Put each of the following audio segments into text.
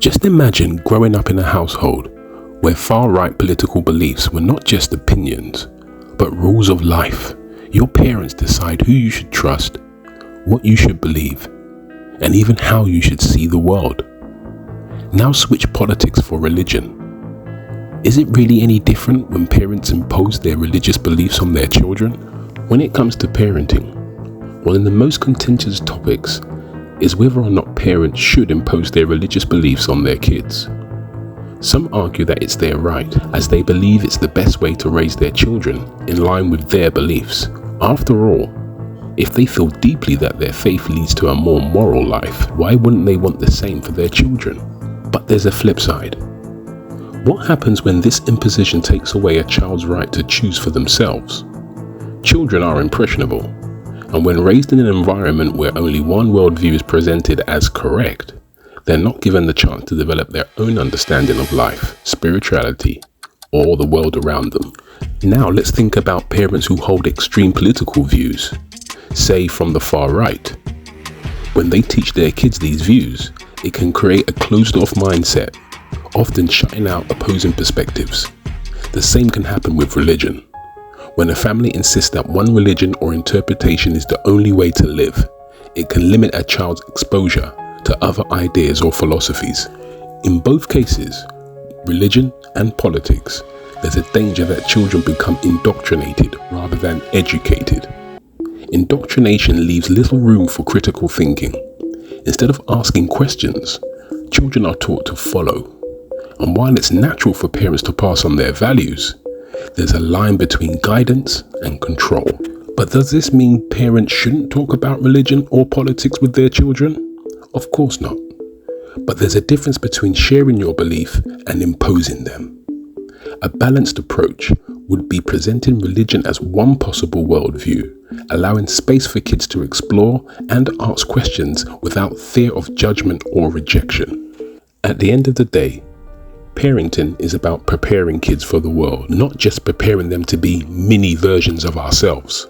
Just imagine growing up in a household where far-right political beliefs were not just opinions, but rules of life. Your parents decide who you should trust, what you should believe, and even how you should see the world. Now switch politics for religion. Is it really any different when parents impose their religious beliefs on their children? When it comes to parenting, one of the most contentious topics is whether or not parents should impose their religious beliefs on their kids. Some argue that it's their right, as they believe it's the best way to raise their children in line with their beliefs. After all, if they feel deeply that their faith leads to a more moral life, why wouldn't they want the same for their children? But there's a flip side. What happens when this imposition takes away a child's right to choose for themselves? Children are impressionable, and when raised in an environment where only one worldview is presented as correct, they're not given the chance to develop their own understanding of life, spirituality, or the world around them. Now let's think about parents who hold extreme political views, say from the far right. When they teach their kids these views, it can create a closed-off mindset, often shutting out opposing perspectives. The same can happen with religion. When a family insists that one religion or interpretation is the only way to live, it can limit a child's exposure to other ideas or philosophies. In both cases, religion and politics, there's a danger that children become indoctrinated rather than educated. Indoctrination leaves little room for critical thinking. Instead of asking questions, children are taught to follow. And while it's natural for parents to pass on their values, there's a line between guidance and control. But does this mean parents shouldn't talk about religion or politics with their children? Of course not. But there's a difference between sharing your belief and imposing them. A balanced approach would be presenting religion as one possible worldview, allowing space for kids to explore and ask questions without fear of judgment or rejection. At the end of the day, parenting is about preparing kids for the world, not just preparing them to be mini versions of ourselves.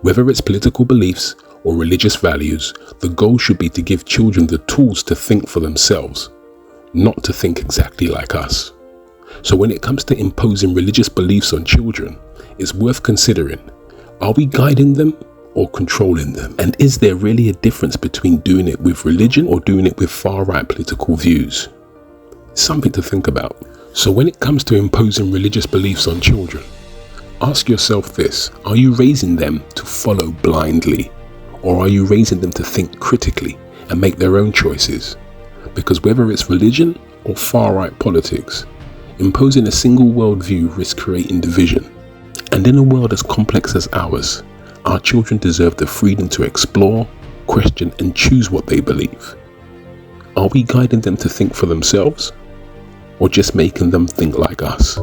Whether it's political beliefs or religious values, the goal should be to give children the tools to think for themselves, not to think exactly like us. So when it comes to imposing religious beliefs on children, it's worth considering, are we guiding them or controlling them? And is there really a difference between doing it with religion or doing it with far-right political views? Something to think about. So when it comes to imposing religious beliefs on children, ask yourself this: are you raising them to follow blindly, or are you raising them to think critically and make their own choices? Because whether it's religion or far-right politics, imposing a single worldview risks creating division. And in a world as complex as ours, our children deserve the freedom to explore, question, and choose what they believe. Are we guiding them to think for themselves, or just making them think like us?